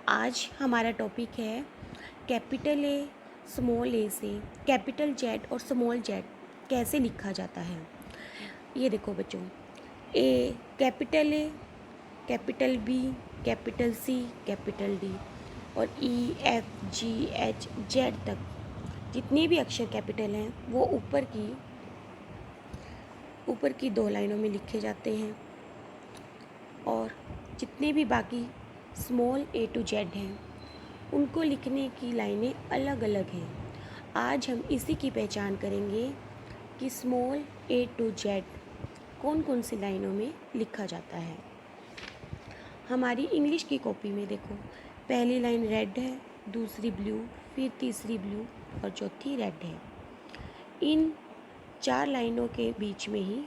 आज हमारा टॉपिक है कैपिटल ए स्मॉल ए से कैपिटल जेड और स्मॉल जेड कैसे लिखा जाता है। ये देखो बच्चों, A, capital B, capital C, capital D और E F G H Z तक जितने भी अक्षर कैपिटल हैं वो ऊपर की 2 लाइनों में लिखे जाते हैं और जितने भी बाकी स्मॉल ए टू जेड हैं उनको लिखने की लाइनें अलग अलग हैं। आज हम इसी की पहचान करेंगे कि स्मॉल ए टू जेड कौन कौन सी लाइनों में लिखा जाता है। हमारी इंग्लिश की कॉपी में देखो, पहली लाइन रेड है, दूसरी ब्लू, फिर तीसरी ब्लू और चौथी रेड है। इन 4 लाइनों के बीच में ही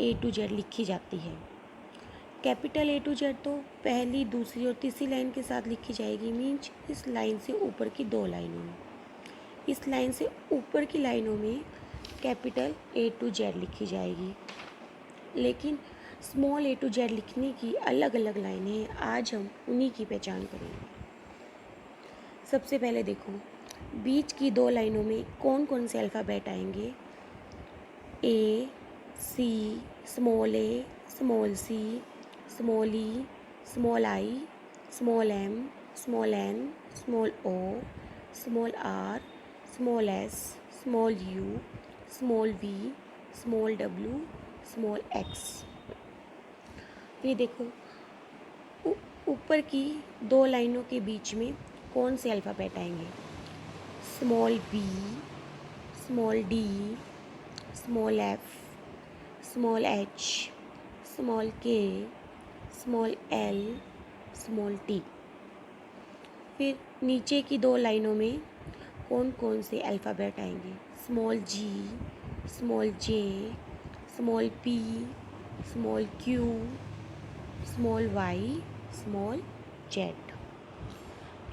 ए टू जेड लिखी जाती है। कैपिटल ए टू जेड तो पहली, दूसरी और तीसरी लाइन के साथ लिखी जाएगी, मीन्स इस लाइन से ऊपर की 2 लाइनों में। इस लाइन से ऊपर की लाइनों में कैपिटल ए टू जेड लिखी जाएगी, लेकिन स्मॉल ए टू जेड लिखने की अलग अलग लाइनें हैं। आज हम उन्हीं की पहचान करेंगे। सबसे पहले देखो, बीच की 2 लाइनों में कौन कौन से अल्फ़ाबेट आएंगे। A, C, small a, small c, small e, small i, small m, small n, small o, small r, small s, small u, small v, small डब्ल्यू, स्मॉल एक्स। ये देखो, ऊपर की 2 लाइनों के बीच में कौन से अल्फ़ाबेट आएंगे। Small b, small d, small f, small h, small k, small l, small t. फिर नीचे की 2 लाइनों में कौन कौन से अल्फ़ाबेट आएंगे। Small g, small j, small p, small q, small y, small z.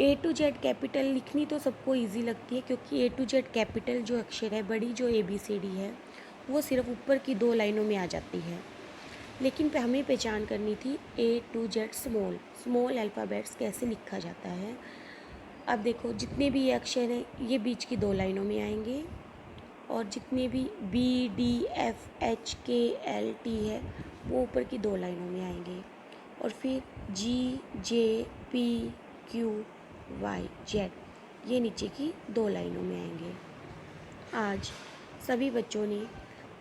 A to Z capital लिखनी तो सबको इजी लगती है, क्योंकि ए टू जेड कैपिटल जो अक्षर है, बड़ी जो ABCD है, वो सिर्फ ऊपर की 2 लाइनों में आ जाती है। लेकिन हमें पहचान करनी थी ए टू जेड स्मॉल अल्फ़ाबेट्स कैसे लिखा जाता है। अब देखो, जितने भी ये अक्षर हैं ये बीच की 2 लाइनों में आएंगे और जितने भी B, D, F, H, K, L, T है वो ऊपर की 2 लाइनों में आएंगे और फिर G, J, P, Q, Y, Z ये नीचे की 2 लाइनों में आएंगे। आज सभी बच्चों ने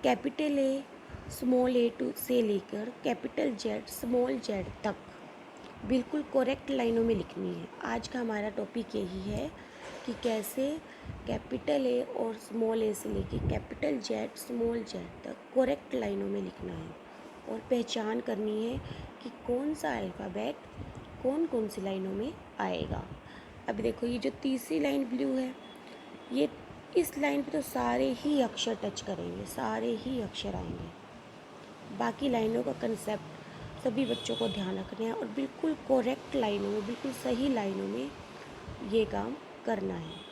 capital A small a to से लेकर कैपिटल जेड स्मॉल जेड तक बिल्कुल करेक्ट लाइनों में लिखनी है। आज का हमारा टॉपिक यही है कि कैसे कैपिटल ए और स्मॉल ए से लेकर कैपिटल जेड स्मॉल जेड तक करेक्ट लाइनों में लिखना है और पहचान करनी है कि कौन सा अल्फ़ाबेट कौन कौन सी लाइनों में आएगा। अब देखो, ये जो तीसरी लाइन ब्लू है, ये इस लाइन पे तो सारे ही अक्षर टच करेंगे, सारे ही अक्षर आएंगे। बाकी लाइनों का कंसेप्ट सभी बच्चों को ध्यान रखना है और बिल्कुल करेक्ट लाइनों में, बिल्कुल सही लाइनों में ये काम करना है।